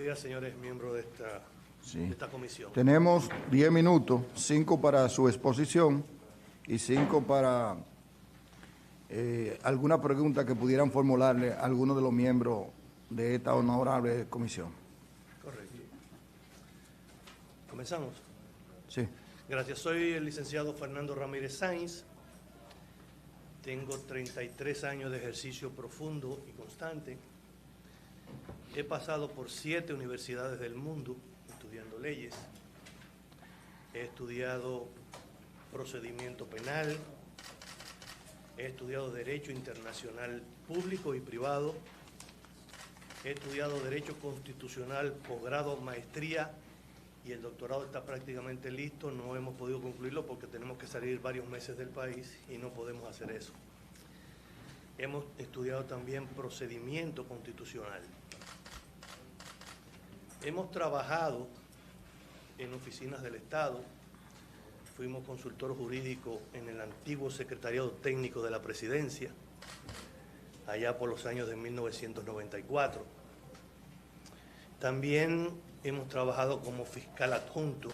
Días, señores miembros de esta comisión. Tenemos 10 minutos, 5 para su exposición y 5 para alguna pregunta que pudieran formularle a algunos de los miembros de esta honorable comisión. Correcto. ¿Comenzamos? Sí. Gracias. Soy el licenciado Fernando Ramírez Sainz. Tengo 33 años de ejercicio profundo y constante. He pasado por 7 universidades del mundo estudiando leyes. He estudiado procedimiento penal. He estudiado Derecho Internacional Público y Privado. He estudiado Derecho Constitucional, posgrado, maestría, y el doctorado está prácticamente listo. No hemos podido concluirlo porque tenemos que salir varios meses del país y no podemos hacer eso. Hemos estudiado también procedimiento constitucional. Hemos trabajado en oficinas del Estado. Fuimos consultor jurídico en el antiguo Secretariado Técnico de la Presidencia, allá por los años de 1994. También hemos trabajado como fiscal adjunto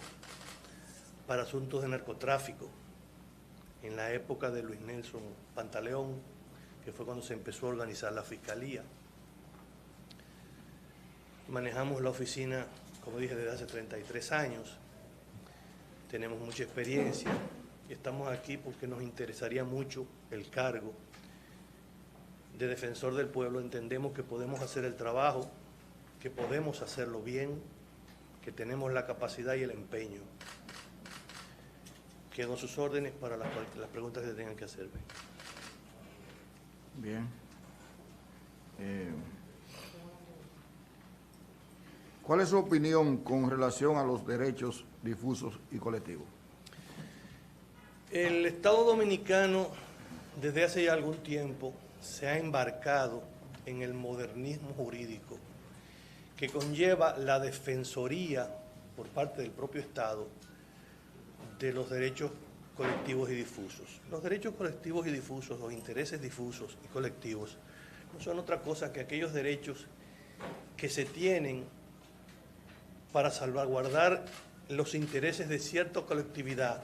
para asuntos de narcotráfico en la época de Luis Nelson Pantaleón, que fue cuando se empezó a organizar la fiscalía. Manejamos la oficina, como dije, desde hace 33 años. Tenemos mucha experiencia y estamos aquí porque nos interesaría mucho el cargo de defensor del pueblo. Entendemos que podemos hacer el trabajo, que podemos hacerlo bien, que tenemos la capacidad y el empeño. Quedo a sus órdenes para las preguntas que tengan que hacerme. Bien. ¿Cuál es su opinión con relación a los derechos difusos y colectivos? El Estado Dominicano, desde hace ya algún tiempo, se ha embarcado en el modernismo jurídico que conlleva la defensoría por parte del propio Estado de los derechos colectivos y difusos. Los derechos colectivos y difusos, los intereses difusos y colectivos, no son otra cosa que aquellos derechos que se tienen para salvaguardar los intereses de cierta colectividad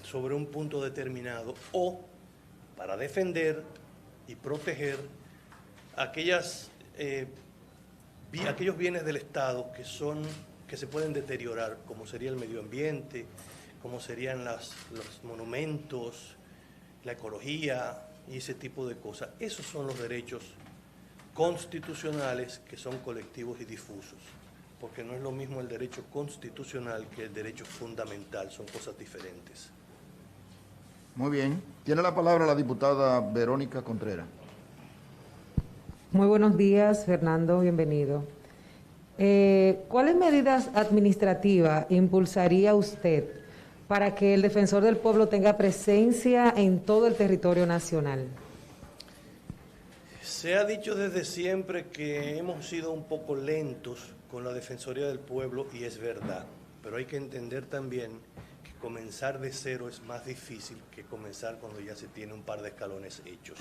sobre un punto determinado o para defender y proteger aquellos bienes del Estado que se pueden deteriorar, como sería el medio ambiente, como serían los monumentos, la ecología y ese tipo de cosas. Esos son los derechos constitucionales que son colectivos y difusos, porque no es lo mismo el derecho constitucional que el derecho fundamental, son cosas diferentes. Muy bien. Tiene la palabra la diputada Verónica Contreras. Muy buenos días, Fernando, bienvenido. ¿Cuáles medidas administrativas impulsaría usted para que el defensor del pueblo tenga presencia en todo el territorio nacional? Se ha dicho desde siempre que hemos sido un poco lentos con la Defensoría del Pueblo y es verdad, pero hay que entender también que comenzar de cero es más difícil que comenzar cuando ya se tiene un par de escalones hechos.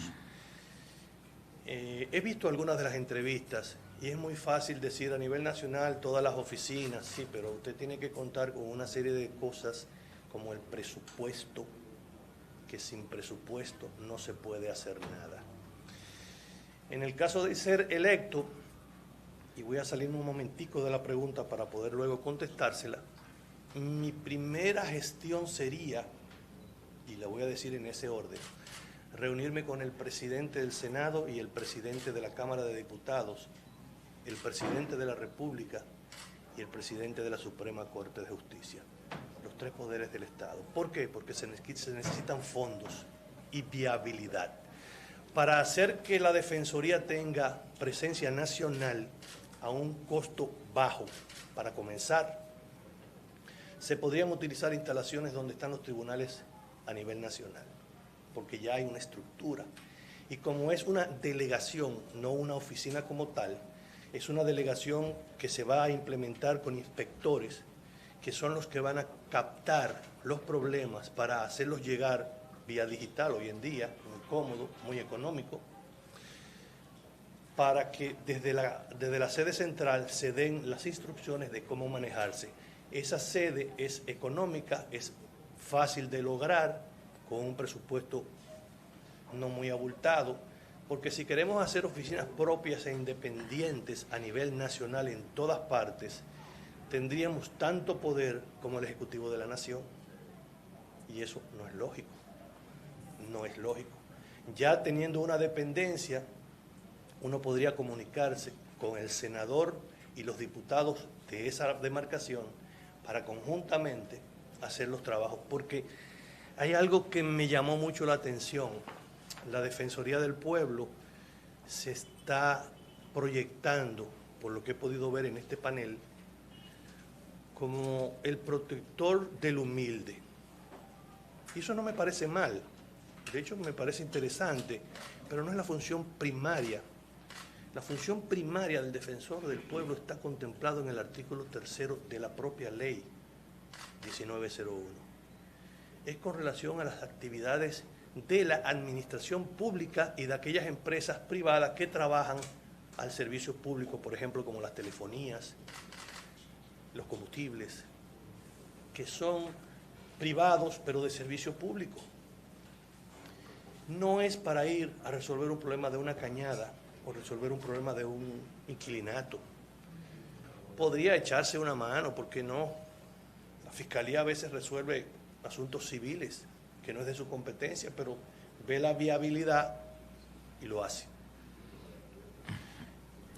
He visto algunas de las entrevistas y es muy fácil decir a nivel nacional todas las oficinas, sí, pero usted tiene que contar con una serie de cosas como el presupuesto, que sin presupuesto no se puede hacer nada. En el caso de ser electo, y voy a salirme un momentico de la pregunta para poder luego contestársela, mi primera gestión sería, y la voy a decir en ese orden, reunirme con el presidente del Senado y el presidente de la Cámara de Diputados, el presidente de la República y el presidente de la Suprema Corte de Justicia, los 3 poderes del Estado. ¿Por qué? Porque se necesitan fondos y viabilidad. Para hacer que la Defensoría tenga presencia nacional a un costo bajo, para comenzar, se podrían utilizar instalaciones donde están los tribunales a nivel nacional, porque ya hay una estructura. Y como es una delegación, no una oficina como tal, es una delegación que se va a implementar con inspectores, que son los que van a captar los problemas para hacerlos llegar vía digital hoy en día, muy cómodo, muy económico. para que desde la sede central se den las instrucciones de cómo manejarse. Esa sede es económica, es fácil de lograr, con un presupuesto no muy abultado, porque si queremos hacer oficinas propias e independientes a nivel nacional en todas partes, tendríamos tanto poder como el Ejecutivo de la Nación, y eso no es lógico, no es lógico. Ya teniendo una dependencia, uno podría comunicarse con el senador y los diputados de esa demarcación para conjuntamente hacer los trabajos, porque hay algo que me llamó mucho la atención. La Defensoría del Pueblo se está proyectando, por lo que he podido ver en este panel, como el protector del humilde. Y eso no me parece mal, de hecho me parece interesante, pero no es la función primaria. La función primaria del Defensor del Pueblo está contemplado en el artículo 3 de la propia ley 1901. Es con relación a las actividades de la administración pública y de aquellas empresas privadas que trabajan al servicio público, por ejemplo, como las telefonías, los combustibles, que son privados pero de servicio público. No es para ir a resolver un problema de una cañada o resolver un problema de un inquilinato. Podría echarse una mano, ¿por qué no? La Fiscalía a veces resuelve asuntos civiles, que no es de su competencia, pero ve la viabilidad y lo hace.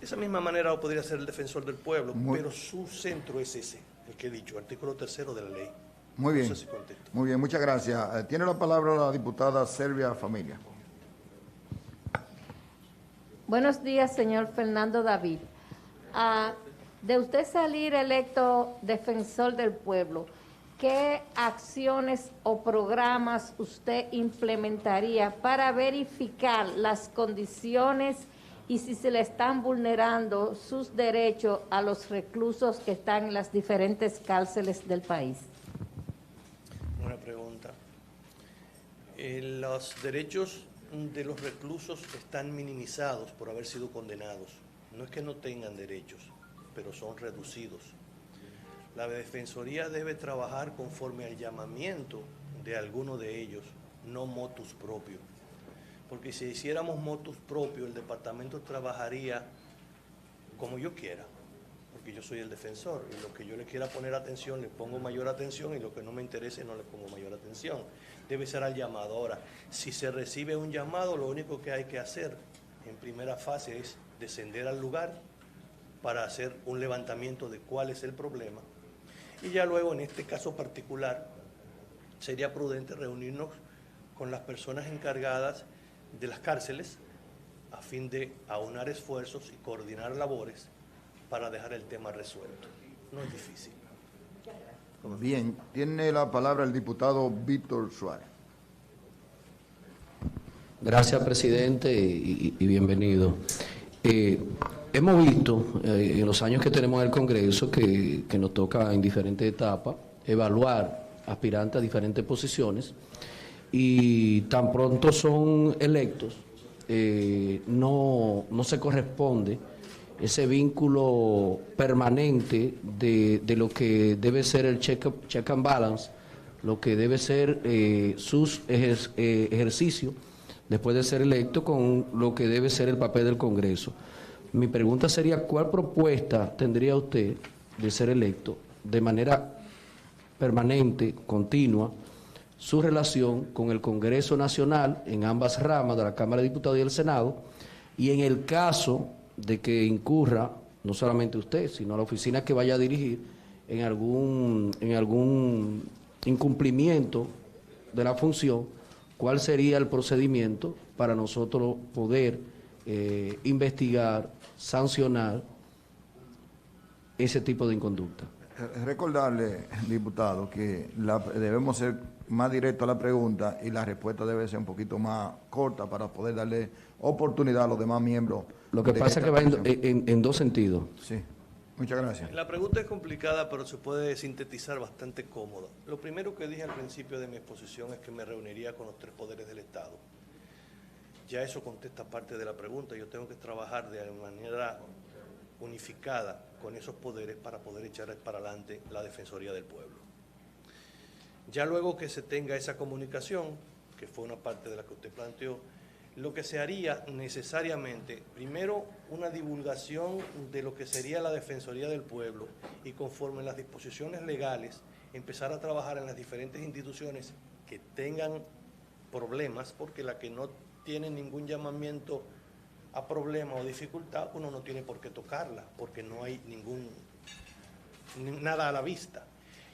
De esa misma manera lo podría hacer el Defensor del Pueblo, pero su centro es ese, el que he dicho, artículo 3 de la ley. Muy bien, No sé si contesto. muy bien, muchas gracias. Tiene la palabra la diputada Selvia Familia. Buenos días, señor Fernando David. De usted salir electo Defensor del Pueblo, ¿qué acciones o programas usted implementaría para verificar las condiciones y si se le están vulnerando sus derechos a los reclusos que están en las diferentes cárceles del país? Buena pregunta. Los derechos de los reclusos están minimizados por haber sido condenados. No es que no tengan derechos, pero son reducidos. La Defensoría debe trabajar conforme al llamamiento de alguno de ellos, no motus propio. Porque si hiciéramos motus propio, el departamento trabajaría como yo quiera, porque yo soy el defensor, y lo que yo le quiera poner atención, le pongo mayor atención, y lo que no me interese, no le pongo mayor atención. Debe ser al llamado. Ahora, si se recibe un llamado, lo único que hay que hacer en primera fase es descender al lugar para hacer un levantamiento de cuál es el problema. Y ya luego, en este caso particular, sería prudente reunirnos con las personas encargadas de las cárceles a fin de aunar esfuerzos y coordinar labores para dejar el tema resuelto. No es difícil. Bien, tiene la palabra el diputado Víctor Suárez. Gracias, presidente, y bienvenido. Hemos visto en los años que tenemos en el Congreso que nos toca en diferentes etapas evaluar aspirantes a diferentes posiciones y tan pronto son electos, no se corresponde ese vínculo permanente de lo que debe ser el check and balance, lo que debe ser sus ejercicios después de ser electo con lo que debe ser el papel del Congreso. Mi pregunta sería, ¿cuál propuesta tendría usted de ser electo de manera permanente, continua, su relación con el Congreso Nacional en ambas ramas de la Cámara de Diputados y del Senado, y en el caso de que incurra, no solamente usted, sino la oficina que vaya a dirigir, en algún incumplimiento de la función, cuál sería el procedimiento para nosotros poder investigar, sancionar ese tipo de inconducta? Recordarle, diputado, que debemos ser más directos a la pregunta y la respuesta debe ser un poquito más corta para poder darle oportunidad a los demás miembros. Lo que pasa es que va en dos sentidos. Sí, muchas gracias. La pregunta es complicada, pero se puede sintetizar bastante cómoda. Lo primero que dije al principio de mi exposición es que me reuniría con los tres poderes del Estado. ya eso contesta parte de la pregunta. Yo tengo que trabajar de manera unificada con esos poderes para poder echar para adelante la Defensoría del Pueblo. Ya luego que se tenga esa comunicación, que fue una parte de la que usted planteó, lo que se haría necesariamente, primero una divulgación de lo que sería la Defensoría del Pueblo y conforme las disposiciones legales, empezar a trabajar en las diferentes instituciones que tengan problemas, porque la que no tiene ningún llamamiento a problema o dificultad, uno no tiene por qué tocarla, porque no hay nada a la vista.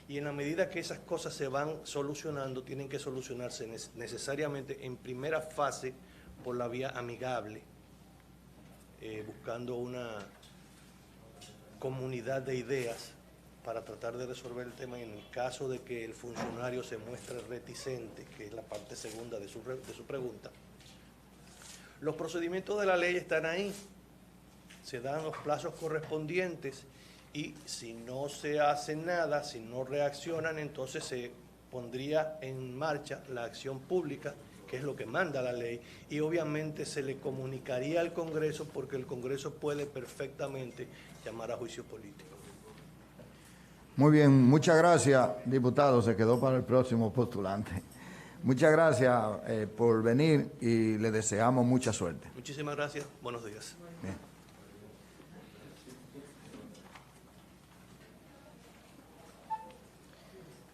Y en la medida que esas cosas se van solucionando, tienen que solucionarse necesariamente en primera fase por la vía amigable, buscando una comunidad de ideas para tratar de resolver el tema. Y en el caso de que el funcionario se muestre reticente, que es la parte segunda de su pregunta, los procedimientos de la ley están ahí, se dan los plazos correspondientes y si no se hace nada, si no reaccionan, entonces se pondría en marcha la acción pública, que es lo que manda la ley, y obviamente se le comunicaría al Congreso, porque el Congreso puede perfectamente llamar a juicio político. Muy bien, muchas gracias, diputado. Se quedó para el próximo postulante. Muchas gracias por venir y le deseamos mucha suerte. Muchísimas gracias. Buenos días. Bien.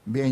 Bien.